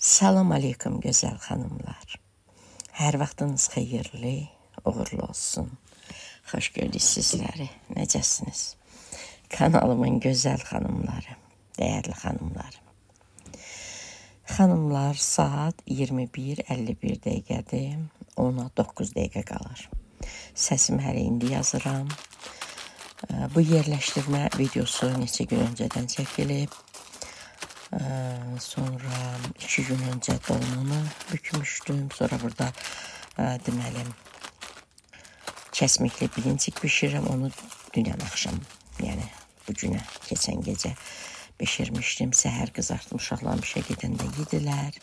Salam aleykum gözəl xanımlar. Hər vaxtınız xeyirli, uğurlu olsun. Xoş gördük sizləri. Necəsiniz? Kanalımın gözəl xanımları, dəyərli xanımlarım. Xanımlar, saat 21:51 dəqiqədir. Ona 9 dəqiqə qalır. Səsimi hələ indi yazıram. Bu yerləşdirmə videosu neçə gün öncədən çəkilib. Sonra 2 gün öncə dolmanı bükmüşdüm. Sonra burada deməli kəsmikli bilincik bişirirəm. Onu dünən axşam, yəni bu günə keçən gecə bişirmişdim. Səhər qızartdım, uşaqlarım işə gedəndə yedilər.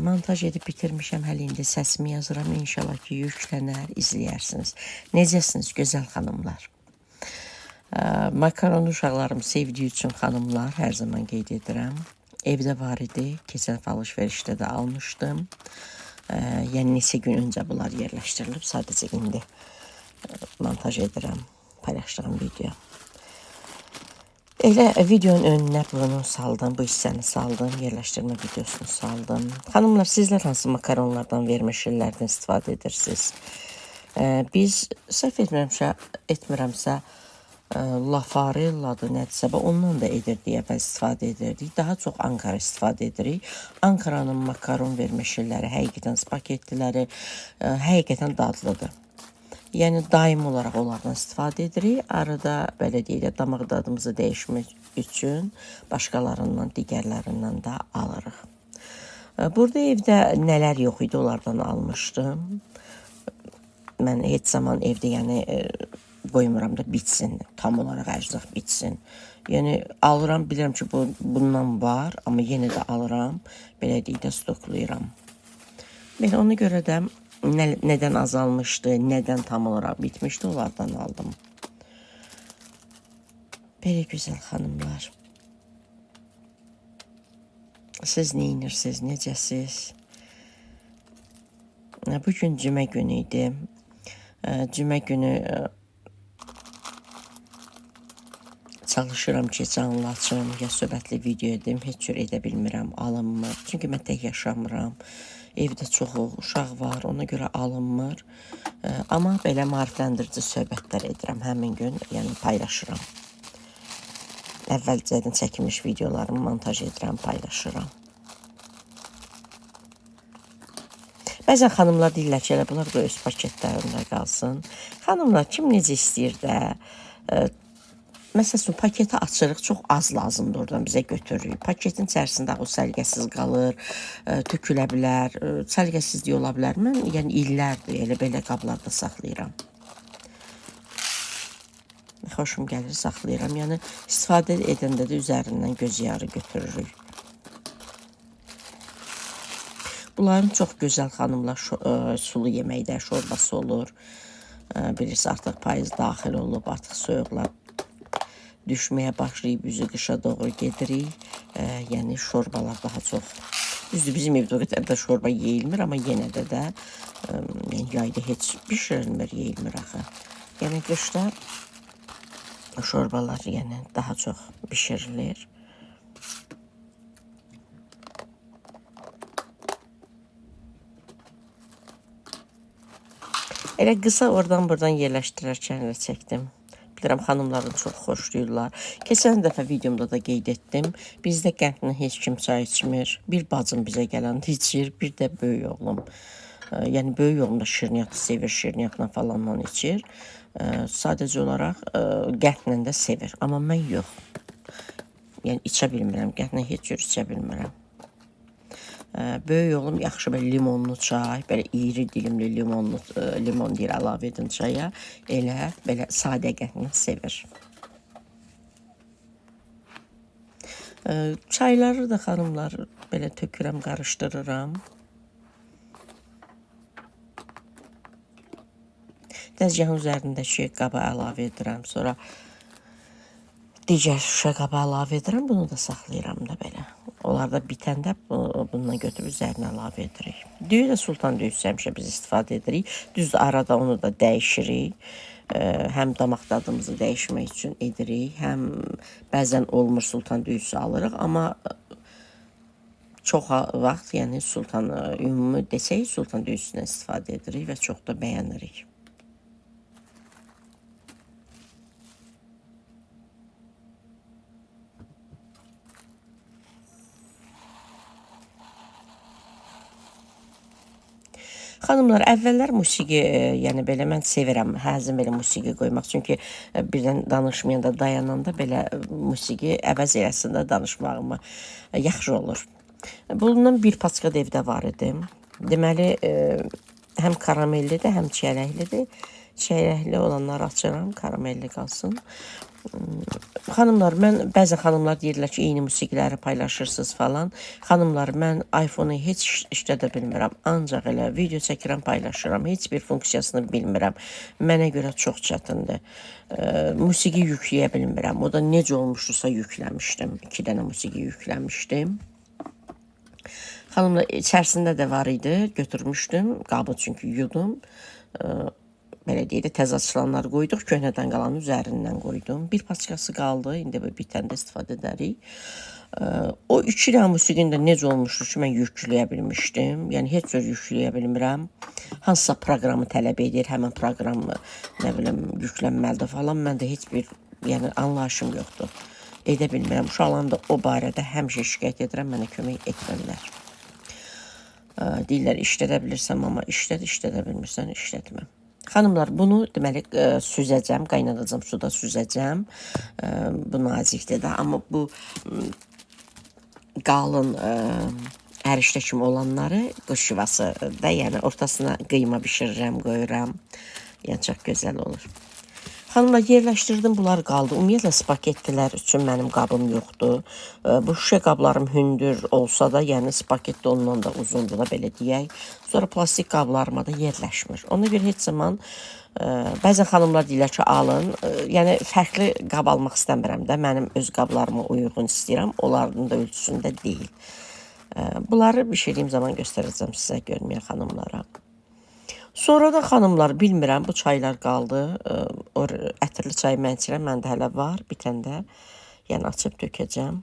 Montaj edib bitirmişəm. Hələ indi səsimi yazıram. İnşallah ki yüklənər, izləyərsiniz. Necəsiniz gözəl xanımlar? Makaronu uşaqlarım sevdiyi üçün xanımlar hər zaman qeyd edirəm. Evdə var idi. Keçən alış-verişdə də almışdım. Yəni neçə gün öncə bunlar yerləşdirilib. Sadəcə indi montaj edirəm. Paylaşdığım video. Elə videonun önünə bunu saldım. Bu hissəni saldım. Yerləşdirmə videosunu saldım. Xanımlar, sizlər hansı makaronlardan vermişlərdən istifadə edirsiniz? Biz səhv etmirəmsə Lafarelladır, nədirsə, ondan da edirdik, əvvəl istifadə edirdik. Daha çox Ankara istifadə edirik. Ankaranın makaron vermişləri, həqiqətən spagettiləri həqiqətən dadlıdır. Yəni daim olaraq onlardan istifadə edirik. Arada belə deyək, damaq dadımızı dəyişmək üçün başqalarından, digərlərindən də alırıq. Burada evdə nələr yox idi, onlardan almışdım. Mən heç zaman evdə yəni qoymuram da bitsin, tam olaraq ərzaq bitsin. Yəni alıram, bilirəm ki bundan var, amma yenə də alıram, belə deyək də stoklayıram. Belə ona görə də nədən azalmışdı, nədən tam olaraq bitmişdi, onlardan aldım. Belə gözəl xanımlar. Siz neyinirsiniz, necəsiz? Bugün cümə günü idi. Cümə günü çalışıram ki, canlı açım, ya söhbətli video edim, heç cür edə bilmirəm, alınmır. Çünki mən tək yaşamıram, evdə çox uşaq var, ona görə alınmır. Amma belə maarifləndirici söhbətlər edirəm həmin gün, yəni paylaşıram. Əvvəlcədən çəkilmiş videolarımı montaj edirəm, paylaşıram. Bəzən xanımlar deyirlər ki, elə bunlar da öz paketlərində qalsın. Xanımlar, kim necə istəyir də, məsələn, paketi açırıq, çox az lazımdır oradan bizə götürürük. Paketin içərisində o səliqəsiz qalır, tökülə bilər, səliqəsizlik ola bilər. Mən yəni illərdir elə belə qablarda saxlayıram. Xoşum gəlir, saxlayıram. Yəni istifadə edəndə də üzərindən göz yarı götürürük. Bunların çox gözəl xanımlar sulu yeməkdə şorbası olur. Bilirsiniz, artıq payız daxil olub, artıq soyuqlar düşməyə başlayıb, üzü qışa doğru gedirik. Yəni şorbalar daha çox. Düzdür, bizim evdə o qədər də şorba yeyilmir, amma yenə də yayda heç bişirilmir, yeyilmir axı. Yəni qışda şorbalar yəni daha çox bişirilir. Elə qısa oradan-buradan yerləşdirərkən elə çəkdim. Bilirəm, xanımların çox xoşlayırlar. Keçən dəfə videomda da qeyd etdim. Bizdə qəndlə heç kim çay içmir. Bir bacım bizə gələndə içir, bir də böyük oğlum. Yəni böyük oğlum da şirniyyatı sevir, şirniyyatla falanla içir. Sadəcə olaraq qəndlə də sevir. Amma mən yox. Yəni içə bilmirəm, qəndlə heç cür içə bilmirəm. Böyük oğlum yaxşı belə limonlu çay, belə iri dilimli limon deyir, əlavə edin çaya. Elə belə sadə qəndlə sevir. Çayları da xanımlar belə tökürəm, qarışdırıram. Dəzgahın üzərindəki qaba əlavə edirəm. Sonra digər şüşə qaba əlavə edirəm. Bunu da saxlayıram da belə. Onlar da bitəndə bundan götürüb üzərinə əlavə edirik. Düyü də sultan düyüsü həmişə biz istifadə edirik. Düzdür, arada onu da dəyişirik. Həm damaq dadımızı dəyişmək üçün edirik. Həm bəzən olmur sultan düyüsü alırıq. Amma çox vaxt, yəni sultan ümumi desək, sultan döyüşündən istifadə edirik və çox da bəyənirik. Xanımlar, əvvəllər musiqi, yəni belə mən sevirəm, həzin belə musiqi qoymaq. Çünki birdən danışmayanda, dayananda belə musiqi əvəz eləsin də danışmağımı yaxşı olur. Bundan bir paçka da evdə var idi. Deməli, həm karamellidir, həm çiyələklidir. Çiyələkli olanları açıram, karamelli qalsın. Xanımlar, mən bəzi xanımlar deyirlər ki, eyni musiqiləri paylaşırsınız falan. Xanımlar, mən iPhone-u heç işlədə bilmirəm. Ancaq elə video çəkirəm, paylaşıram. Heç bir funksiyasını bilmirəm. Mənə görə çox çətindir. Musiqi yükləyə bilmirəm. O da necə olmuşdursa yükləmişdim. 2 dənə musiqi yükləmişdim. Xanımlar, içərisində də var idi. Götürmüşdüm. Qabı çünki yudum. Belə deyək də, təzə açılanlar qoyduq, köhnədən qalanı üzərindən qoydum. Bir paçkası qaldı, indi bitəndə istifadə edərik. O 2 dənə musiqini də necə olmuşdur ki, mən yükləyə bilmişdim. Yəni, heç cür yükləyə bilmirəm. Hansısa proqramı tələb edir, həmən proqramı, nə bilim, yüklənməlidir falan. Məndə heç bir, yəni, anlayışım yoxdur. Edə bilmirəm. Uşaqlarım da o barədə həmişə şikayət edirəm, mənə kömək etmirlər. Deyirlər, işlədə bilirsəm, amma işlədə bilmirsən, işlətməm. Xanımlar, bunu deməli süzəcəm, qaynadacam, suda süzəcəm. Bu nazikdir də, amma bu qalın ərişdə kimi olanları qış yuvası da, yəni ortasına qıyma bişirirəm, qoyuram. Yəni çox gözəl olur. Xanımlar, yerləşdirdim, bunlar qaldı. Ümumiyyətlə, spagettilər üçün mənim qabım yoxdur. Bu şüşə qablarım hündür olsa da, yəni spagetti ondan da uzundur da, belə deyək. Sonra plastik qablarıma da yerləşmir. Ona görə heç zaman, bəzən xanımlar deyirlər ki, alın. Yəni, fərqli qab almaq istəmirəm də, mənim öz qablarıma uyğun istəyirəm. Onların da ölçüsündə deyil. Bunları bişirdiyim zaman göstərəcəm sizə, görməyə xanımlara. Sonra da xanımlar, bilmirəm, bu çaylar qaldı. O ətirli çayı mən içirəm, məndə hələ var, bitəndə, yəni açıb tökəcəm.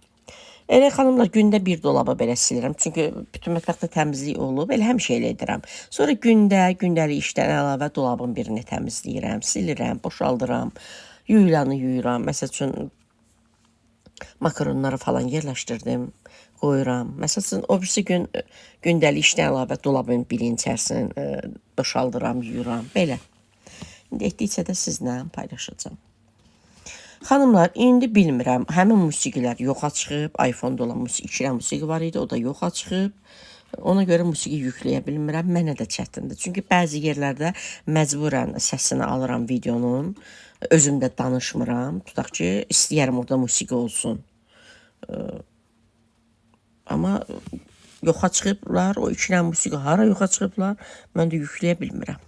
Elə xanımlar, gündə bir dolaba belə silirəm. Çünki bütün mətbəxdə təmizlik olub, elə həmişə elə edirəm. Sonra gündəlik işdən əlavə dolabın birini təmizləyirəm, silirəm, boşaldıram, yuyulanı yuyuram. Məsəl üçün, makaronları falan yerləşdirdim, qoyuram. Məsəl üçün, o birisi gün gündəlik işdən əlavə dolabın birinin içərisini boşaldıram, yuyuram, belə. İndi etdikcə də sizlə paylaşacağım. Xanımlar, indi bilmirəm, həmin musiqilər yoxa çıxıb, iPhone-da olan 2 dənə musiqi var idi, o da yoxa çıxıb. Ona görə musiqi yükləyə bilmirəm, mənə də çətindir. Çünki bəzi yerlərdə məcburən səsini alıram videonun, özüm də danışmıram. Tutaq ki, istəyərəm orada musiqi olsun. Amma yoxa çıxıblar, o 2 dənə musiqi hara yoxa çıxıblar, mən də yükləyə bilmirəm.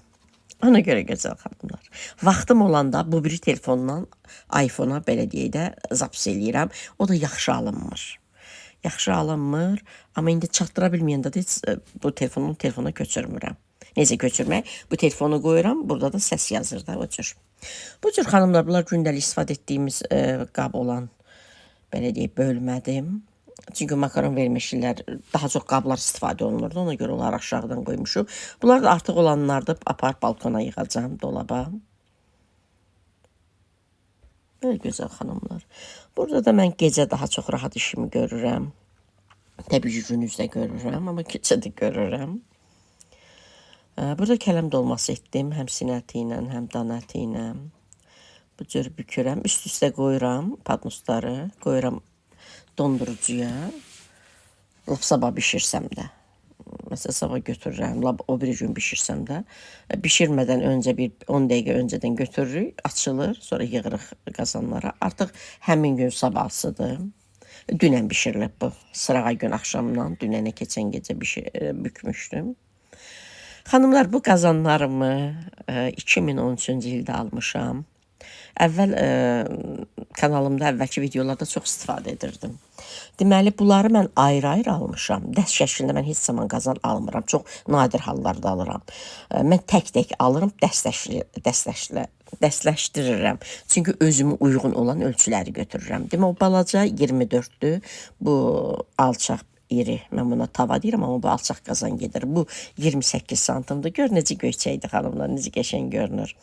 Ona görə gözəl xanımlar. Vaxtım olanda bu biri telefondan iPhone-a belə deyək də zaps eləyirəm. O da yaxşı alınmır. Yaxşı alınmır, amma indi çatdıra bilməyəndə də bu telefona köçürmürəm. Necə köçürmək? Bu telefonu qoyuram, burada da səs yazır da o cür. Bu cür xanımlar, bunlar gündəlik istifadə etdiyimiz qab olan, belə deyək, bölmədim. Çünki makaron vermişlər, daha çox qablar istifadə olunurdu, ona görə onları aşağıdan qoymuşum. Bunlar da artıq olanlarda aparıb balkona yığacam, dolaba. Belə gözəl xanımlar. Burada da mən gecə daha çox rahat işimi görürəm. Təbii ki, günüzdə görürəm, amma gecə də görürəm. Burada kələm dolması etdim, həm sinə əti ilə, həm dana əti ilə. Bu cür bükürəm, üst-üstə qoyuram padnusları, qoyuram dondurucuya, lap sabah bişirsəm də. Məsələn, sabah götürürəm, lap o bir gün bişirsəm də. Bişirmədən öncə, bir 10 dəqiqə öncədən götürürük, açılır, sonra yığırıq qazanlara. Artıq həmin gün sabahsıdır. Dünən bişirilib bu, sırağa gün axşamdan, dünənə keçən gecə bükmüşdüm. Xanımlar, bu qazanlarımı 2013-cü ildə almışam. Əvvəl kanalımda əvvəlki videolarda çox istifadə edirdim. Deməli, bunları mən ayrı-ayrı almışam. Dəst şəklində mən heç zaman qazan almıram. Çox nadir hallarda alıram. Mən tək-tək alırım, dəstləşdirirəm. Çünki özümə uyğun olan ölçüləri götürürəm. Demək, o balaca 24-dür, bu alçaq iri. Mən buna tava deyirəm, amma bu alçaq qazan gedir. Bu 28 santimdir. Gör necə göyçəkdir xanımlar, necə qəşəng görünür.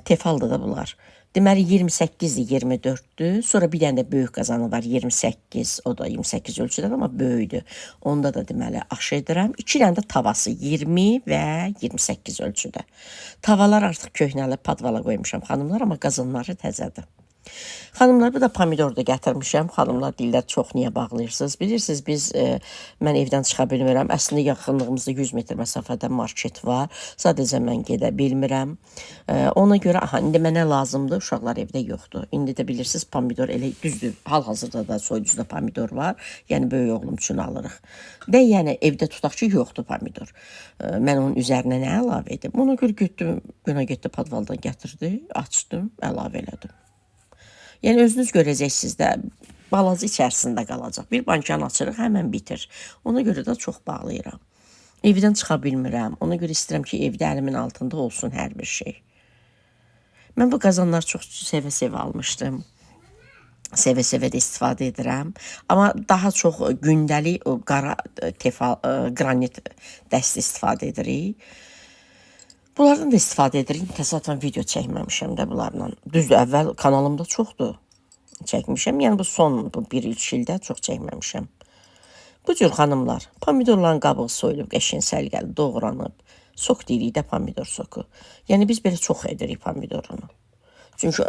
Tefaldır da bunlar. Deməli 28-dir, 24-dür. Sonra bir dənə də böyük qazanı var, 28. O da 28 ölçüdədir, amma böyükdür. Onda da deməli aş edirəm. 2 dənə də tavası 20 və 28 ölçüdə. Tavalar artıq köhnəli padvala qoymuşam xanımlar, amma qazanları təzədir. Xanımlar, bu da pomidor da gətirmişəm. Xanımlar deyirlər, çox niyə bağlayırsınız? Bilirsiniz, mən evdən çıxa bilmirəm. Əslində yaxınlığımızda 100 metr məsafədə market var. Sadəcə mən gedə bilmirəm. Ona görə, indi mənə lazımdır, uşaqlar evdə yoxdur. İndi də bilirsiniz, pomidor elə düzdür. Hal-hazırda da soyuducuda pomidor var. Yəni, böyük oğlum üçün alırıq. Və yəni, evdə tutaq ki, yoxdur pomidor. Mən onun üzərinə nə əlavə edim? Ona görə getdim, padvaldan gətirdi, açdım, əlavə elədim. Yəni, özünüz görəcəksiniz də, balaca içərisində qalacaq. Bir bankanı açırıq, həmən bitir. Ona görə də çox bağlayıram. Evdən çıxa bilmirəm. Ona görə istəyirəm ki, evdə əlimin altında olsun hər bir şey. Mən bu qazanları çox sevə-sevə almışdım. Sevə-sevə də istifadə edirəm. Amma daha çox gündəlik qara qranit dəsti istifadə edirik. Bunlardan da istifadə edirik. Təsadüfən video çəkməmişəm də bunlarla. Düzdür, əvvəl kanalımda çoxdur çəkmişəm. Yəni, bu son 1-2 ildə çox çəkməmişəm. Bu cür xanımlar, pomidorların qabığı soyulub, qəşəng səliqəli doğranıb. Sok deyirik də pomidor soku. Yəni, biz belə çox edirik pomidorunu. Çünki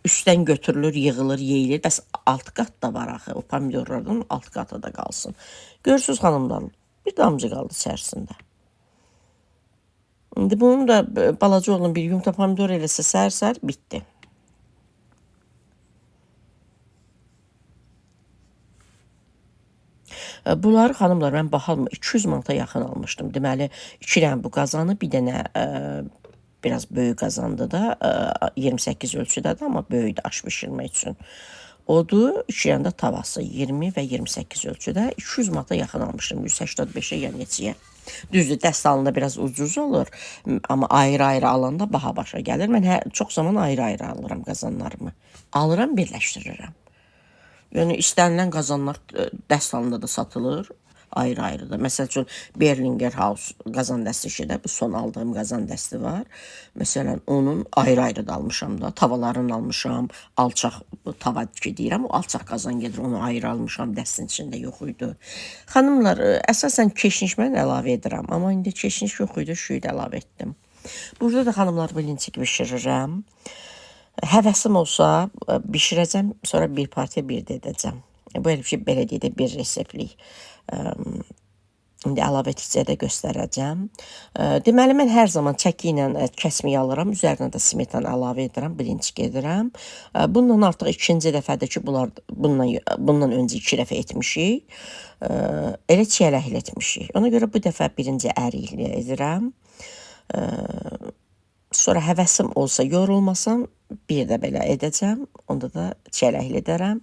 üstdən götürülür, yığılır, yeyilir. Bəs alt qat da var axı. O pomidorlardan alt qatı da qalsın. Görürsünüz xanımlar, bir damcı qaldı içərisində. İndi bunun da balaca oğlum bir yumurta pomidor eləsə sər-sər, bitdi. Bunları xanımlar, mən baxalım 200 manata yaxın almışdım. Deməli, 2 dənə bu qazanı, bir dənə biraz böyük qazandı da, 28 ölçüdədir, amma böyükdür aş bişirmək üçün. Odur, 2 dənə də tavası 20 və 28 ölçüdə 200 manata yaxın almışdım, 185-ə ya neçəyə. Düzdür, dəst alında biraz ucuz olur, amma ayrı-ayrı alanda baha başa gəlir. Mən çox zaman ayrı-ayrı alıram qazanlarımı. Alıram, birləşdirirəm. Yəni, istənilən qazanlar dəst alında da satılır, ayrı-ayrıdır. Məsəl üçün, Berlinger House qazan dəsti işi bu son aldığım qazan dəsti var. Məsələn, onun ayrı-ayrı da almışam da, tavalarını almışam, alçaq tava ki deyirəm, o alçaq qazan gedir, onu ayrı almışam, dəstin içində yox idi. Xanımlar, əsasən keşniş mən əlavə edirəm, amma indi keşniş yox idi, şüyü də əlavə etdim. Burada da xanımlar bilinçik bişirirəm. Həvəsim olsa bişirəcəm, sonra bir partiya bir də edəcəm. Bu belə deyək də bir reseptlik. İndi əlavə etdikcə də göstərəcəm. Deməli, mən hər zaman çəki ilə kəsməyi alıram. Üzərinə də smetan əlavə edirəm, bilinçik edirəm. Bundan artıq ikinci dəfədir ki, bundan öncə 2 dəfə etmişik. Elə çiyələklə etmişik. Ona görə bu dəfə birinci ərikli edirəm. Sonra həvəsim olsa, yorulmasam, bir də belə edəcəm. Onda da çiyələkli edərəm.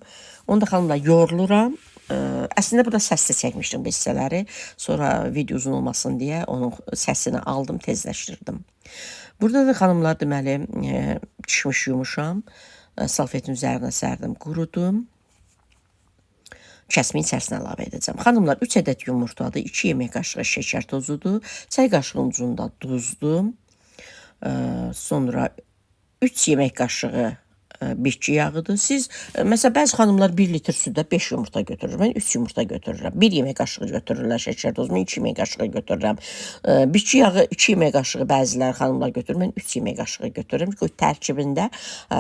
Onda xanımlar yoruluram. Əslində burada səslə çəkmişdim bu hissələri. Sonra video uzun olmasın deyə onun səsini aldım, tezləşdirdim. Burada da xanımlar deməli kişmiş yumuşam. Salfetin üzərinə sərdim, qurudum. Kəsmin içərisinə əlavə edəcəm. Xanımlar 3 ədəd yumurtadır, 2 yemək qaşığı şəkər tozudur, çay qaşığının ucunda duzdur. Sonra 3 yemək qaşığı bitki yağıdır. Siz, məsələn, bəzi xanımlar 1 litr südə 5 yumurta götürür. Mən 3 yumurta götürürəm. 1 yemək qaşığı götürürlər şəkər tozunu, 2 yemək qaşığı götürürəm. Bitki yağı 2 yemək qaşığı bəziləri xanımlar götürür. Mən 3 yemək qaşığı götürürəm. Çünki tərkibində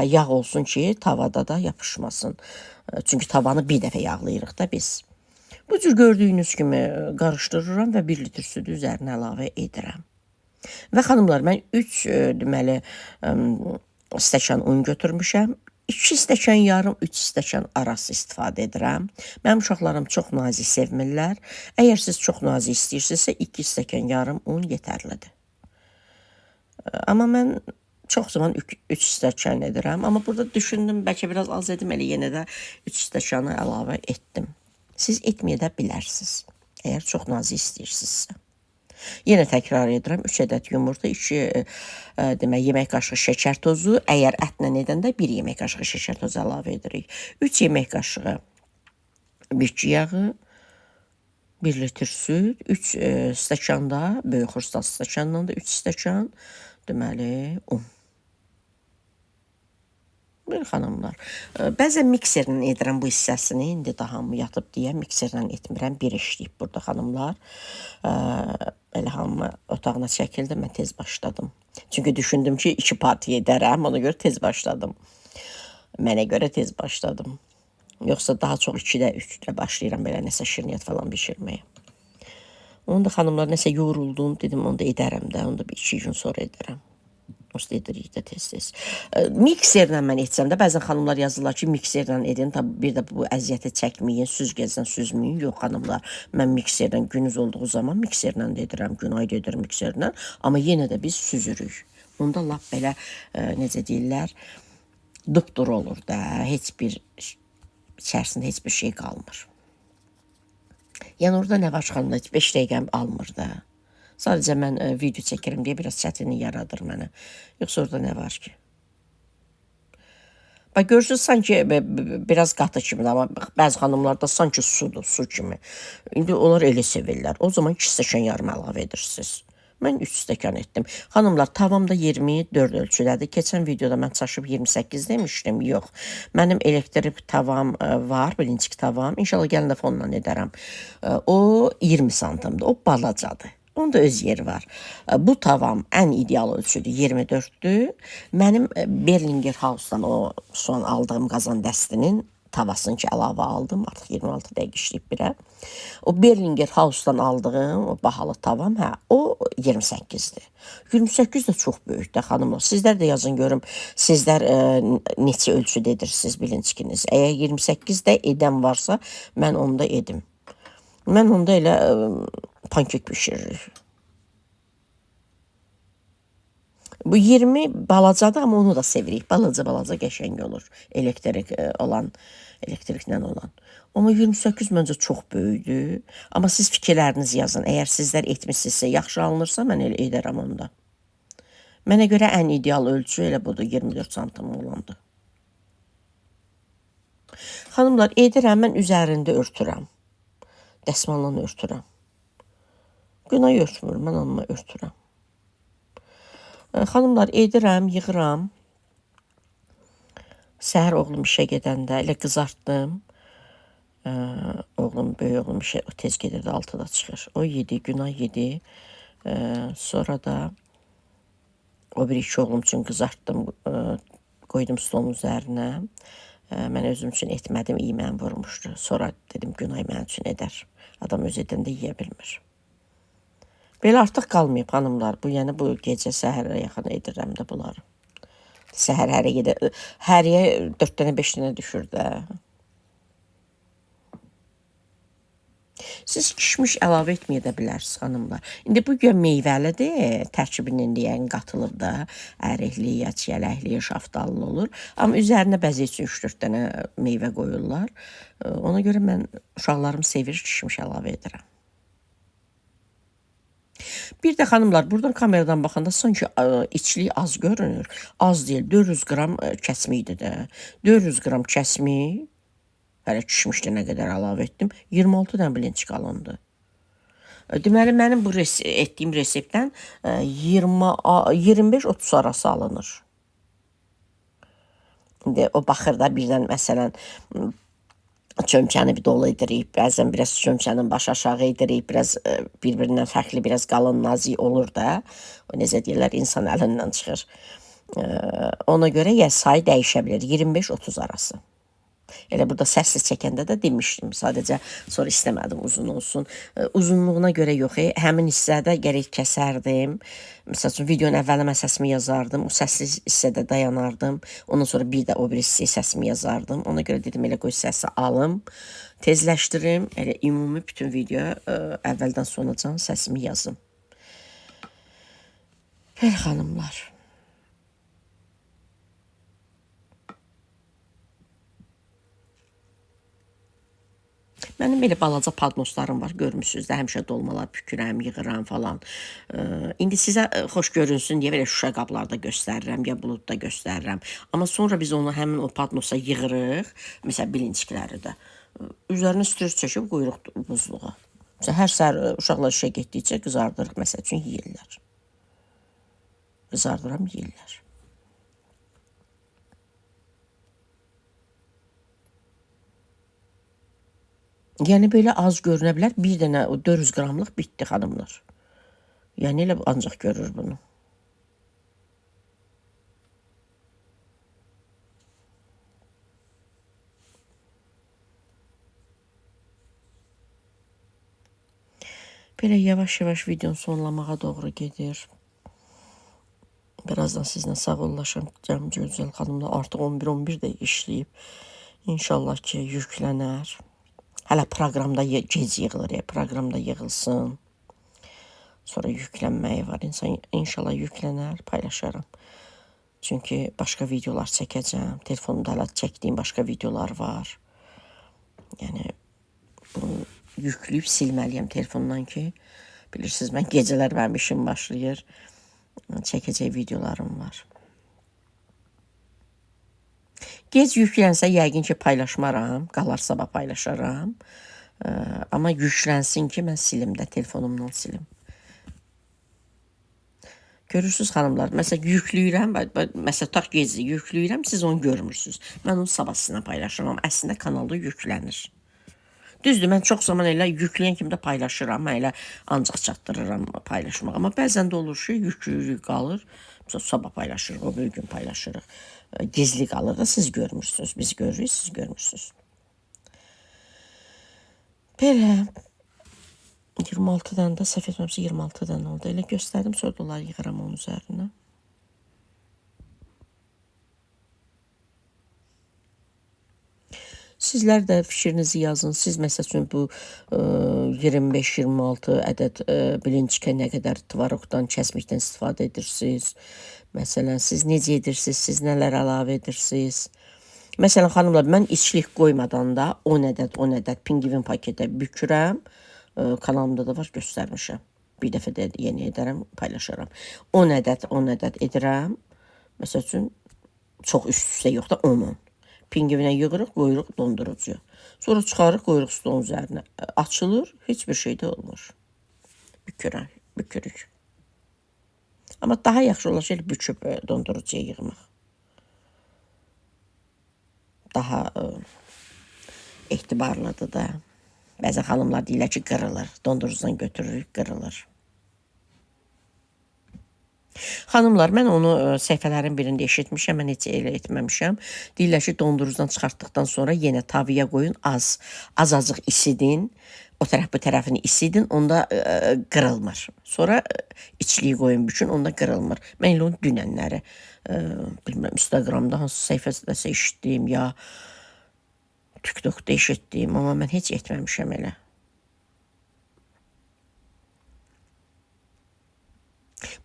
yağ olsun ki, tavada da yapışmasın. Çünki tavanı bir dəfə yağlayırıq da biz. Bu cür gördüyünüz kimi qarışdırıram və 1 litr südü üzərinə əlavə edirəm. Və xanımlar, mən 3 deməli stəkan un götürmüşəm. 2 stəkan yarım, 3 stəkan arası istifadə edirəm. Mənim uşaqlarım çox nazik sevmirlər. Əgər siz çox nazik istəyirsinizsə, 2 stəkan yarım un yetərlidir. Amma mən çox zaman 3 stəkan edirəm. Amma burada düşündüm, bəlkə biraz az edim, elə yenə də 3 stəkanı əlavə etdim. Siz etməyə də bilərsiniz, əgər çox nazik istəyirsinizsə. Yenə təkrar edirəm, 3 ədəd yumurta, 2 yemək qaşığı şəkər tozu, əgər ətlə edəndə 1 yemək qaşığı şəkər tozu əlavə edirik. 3 yemək qaşığı bitki yağı, 1 litr süd, 3 stəkanda, böyük xürsaz stəkandan da 3 stəkan, deməli, un. Bir xanımlar. Bəzən mikserlə edirəm bu hissəsini. İndi daha hamı yatıb deyə mikserlə etmirəm. Bir işləyib burada xanımlar. Elə hamı otağına çəkildi. Mən tez başladım. Çünki düşündüm ki, 2 partiya edərəm. Ona görə tez başladım. Mənə görə tez başladım. Yoxsa daha çox 2-də, 3-də başlayıram belə nəsə şirniyyat falan bişirməyə. Onu da xanımlar nəsə yoruldum. Dedim onu da edərəm də. Onu da bir 2 gün sonra edərəm. Onsuz edirik də tez-tez. Mikserlə mən etsəm də, bəzən xanımlar yazırlar ki, mikserlə edin, bir də bu əziyyəti çəkməyin, süzgəcdən süzməyin. Yox xanımlar, mən mikserlə günüz olduğu zaman mikserlə də edirəm, gün ayda edirəm mikserlə, amma yenə də biz süzürük. Onda lap belə, necə deyirlər, dupdur olur da, heç bir, içərisində heç bir şey qalmır. Yəni orada nə var xanımlar, 5 dəqiqəm almır da. Sadəcə mən video çəkirəm deyə biraz çətinlik yaradır mənə. Yoxsa orada nə var ki? Bax, görürsünüz, sanki biraz qatı kimidir, amma bəzi xanımlarda sanki sudur, su kimi. İndi onlar elə sevirlər. O zaman 2 stəkan yarım əlavə edirsiniz. Mən 3 stəkan etdim. Xanımlar, tavam da 24 ölçüdədir. Keçən videoda mən çaşıb 28 demişdim. Yox, mənim elektrik tavam var, birinci tavam. İnşallah gələn dəfə onunla edərəm. O 20 santimdir, o balacadır. Onun da öz yeri var. Bu tavam ən ideal ölçüdür, 24'dür. Mənim Berlinger Haus'dan o son aldığım qazan dəstinin tavasını ki əlavə aldım. Artıq 26 dəqiq işləyib birə. O Berlinger Haus'dan aldığım o bahalı tavam, o 28'dir. 28 də çox böyükdür xanımlar. Sizlər də yazın görüm, sizlər neçə ölçüdə edirsiniz bilinçkiniz. Əgər 28-də edən varsa, mən onda edim. Mən onda elə pankek pişiririk. Bu 20 balacadır, amma onu da sevirik. Balaca qəşəng olur. Elektriklə olan. Amma 28 məncə çox böyükdür. Amma siz fikirlərinizi yazın. Əgər sizlər etmişsinizsə, yaxşı alınırsa, mən elə edərəm onda. Mənə görə ən ideal ölçü elə budur, 24 santim olandır. Xanımlar, edirəm, mən üzərində örtürəm. Dəsmalla örtürəm. Günay örtmürüm, mən onunla örtürəm. Xanımlar, edirəm, yığıram. Səhər oğlum işə gedəndə elə qızartdım. Oğlum, böyük oğlum işə tez gedirdi, 6-da çıxır. O yedi, Günay yedi. Sonra da o bir iki oğlum üçün qızartdım, qoydum stolun üzərinə. Mən özüm üçün etmədim, iyi mən vurmuşdu. Sonra dedim, Günay mən üçün edər. Adam öz edəndə yeyə bilmir. Belə artıq qalmayıb xanımlar. Bu, yəni bu gecə səhərə yaxın edirəm də bunları. Səhər həriyə gedir. Həriyə 4 dənə 5 dənə düşür də. Siz kişmiş əlavə etməyə də bilərsiniz xanımlar. İndi bu gün meyvəlidir. Tərkibinin deyən qatılır da. Ərikli, ya çiyələkli, şaftallı olur. Amma üzərinə bəzi üçün 3-4 dənə meyvə qoyurlar. Ona görə mən uşaqlarım sevir, kişmiş əlavə edirəm. Bir də xanımlar, buradan kameradan baxanda sanki içliyi az görünür. Az deyil, 400 qram kəsmikdir də. 400 qram kəsmik, hələ kişmişdə nə qədər əlavə etdim, 26 dənə bilinçik alındı. Deməli, mənim bu etdiyim reseptdən 25-30 arası alınır. İndi o baxır da birdən, məsələn, çömçəni bir dolu edirik, bəzən biraz çömçənin başı aşağı edirik, biraz bir-birindən fərqli, biraz qalın, nazik olur da. O necə deyirlər, insan əlindən çıxır. Ona görə sayı dəyişə bilir, 25-30 arası. Elə burada səssiz çəkəndə də demişdim, sadəcə sonra istəmədim uzun olsun. Uzunluğuna görə yox, həmin hissədə gərək kəsərdim. Məsəl üçün, videonun əvvələ mən səsimi yazardım, o səssiz hissədə dayanardım. Ondan sonra bir də o bir hissəyə səsimi yazardım. Ona görə dedim, elə qoy səsi alım, tezləşdirim, elə ümumi bütün video əvvəldən sonacan səsimi yazım. Belə xanımlar. Mənim belə balaca padnoslarım var, görmüsünüz də, həmişə dolmalar pükürəm, yığıram falan. İndi sizə xoş görünsün deyə belə şüşə qablarda göstərirəm, ya buludda göstərirəm. Amma sonra biz onu həmin o padnosa yığırıq, məsələn, bilinçikləri də. Üzərinə stres çəkib qoyuruq buzluğa. Hər səhər uşaqlar işə getdikcə qızardırıq, məsəl üçün yeyirlər. Qızardıram, yeyirlər. Yəni belə az görünə bilər. Bir dənə 400 qramlıq bitdi xanımlar. Yəni elə ancaq görür bunu. Belə yavaş-yavaş videonu sonlamağa doğru gedir. Birazdan sizinlə sağollaşacağım gözəl xanımlar. Artıq 11-11 də işləyib. İnşallah ki, yüklənər. Hələ proqramda gec yığılır, proqramda yığılsın. Sonra yüklənməyi var. İnşallah yüklənər, paylaşaram. Çünki başqa videolar çəkəcəm. Telefonumda hələ çəkdiyim başqa videolar var. Yəni, bunu yükləyib silməliyəm telefondan ki, bilirsiniz, mən gecələr mənim işim başlayır. Çəkəcək videolarım var. Gec yüklənsə, yəqin ki, paylaşmaram. Qalar sabah paylaşaram. Amma yüklənsin ki, mən silim də, telefonumdan silim. Görürsünüz xanımlar, məsələn, yükləyirəm, məsələn, tak gecə yükləyirəm, siz onu görmürsünüz. Mən onu sabah sizinlə paylaşıram, əslində kanalda yüklənir. Düzdür, mən çox zaman elə yükləyən kimi də paylaşıram, mən elə ancaq çatdırıram paylaşmaq. Amma bəzən də olur ki, yüklüyürük qalır, sabah paylaşırıq, o bir gün paylaşırıq. Gizli qalır da, siz görmürsünüz, biz görürük, siz görmürsünüz. Belə 26-dan da, səhv etməmsə 26-dan oldu. Elə göstərdim, sonra dolar yığıram onun üzərinə. Sizlər də fikrinizi yazın. Siz məsəl üçün bu 25-26 ədəd bilinçikə nə qədər tvaroqdan, kəsmikdən istifadə edirsiniz? Məsələn, siz necə edirsiniz? Siz nələr əlavə edirsiniz? Məsələn, xanımlar, mən içlik qoymadan da 10 ədəd pingvin paketə bükürəm. Kanalımda da var, göstərmişəm. Bir dəfə də yeni edərəm, paylaşaram. 10 ədəd edirəm. Məsəl üçün, çox üst-üstə yox da 10-10. Pingvinə yığırıq, qoyuruq dondurucuya. Sonra çıxarıq, qoyuruq stolun üzərinə. Açılır, heç bir şey də olmur. Bükürük. Amma daha yaxşı olacaq elə büküb dondurucuya yığmaq. Daha etibarlıdır da. Bəzən xanımlar deyirlər ki, qırılır. Dondurucudan götürürük, qırılır. Xanımlar, mən onu səhifələrin birində eşitmişəm, mən heç elə etməmişəm. Deyirlər ki, dondurucudan çıxartdıqdan sonra yenə tavaya qoyun, az-azıq isidin, o tərəf bu tərəfini isidin, onda qırılmır. Sonra içliyi qoyun bükün, onda qırılmır. Mən elə onu dünənləri, bilmirəm, Instagramda hansı səhifəsidəsə eşitdiyim, ya TikTokda eşitdiyim, amma mən heç etməmişəm elə.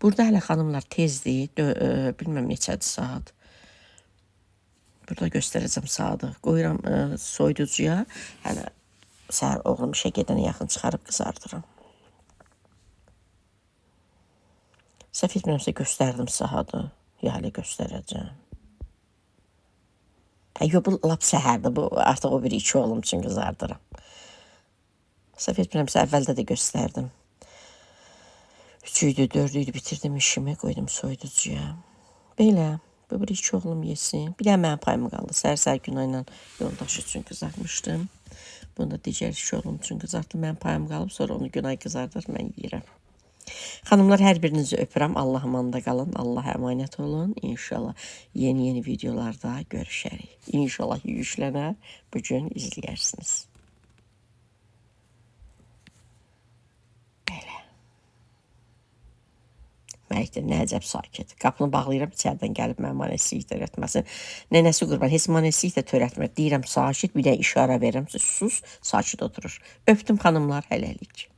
Burada hələ xanımlar tezdir, bilməm neçədir saat. Burada göstərəcəm saatı. Qoyuram soyuducuya, hələ səhər oğlum işə gedənə yaxın çıxarıb qızardıram. Səhv etmirəmsə göstərdim saatı, ya hələ göstərəcəm. Yox, bu lap səhərdir, bu artıq o bir 2 oğlum üçün qızardıram. Səhv etmirəmsə əvvəldə də göstərdim. 3-üydü, 4-üydü, bitirdim işimi, qoydum soyuducuya. Belə, bu bir 2 oğlum yesin. Bir də mənim payım qaldı. Səhər-səhər Günay ilə yoldaşı üçün qızartmışdım. Bunu da digər 2 oğlum üçün qızartdım. Mənim payım qalıb, sonra onu Günay qızardır, mən yeyirəm. Xanımlar, hər birinizi öpürəm. Allah amanda qalın, Allah əmanət olun. İnşallah yeni videolarda görüşərik. İnşallah yüklənər, bugün izləyərsiniz. Belə. Məlikdə nə əcəb sakit. Qapını bağlayıram, içərdən gəlib mənə manesilik törətməsin. Nənəsi qurban, heç manesilik də törətmir. Deyirəm sakit, bir də işarə verirəm, sus, sakit oturur. Öpdüm xanımlar, hələlik.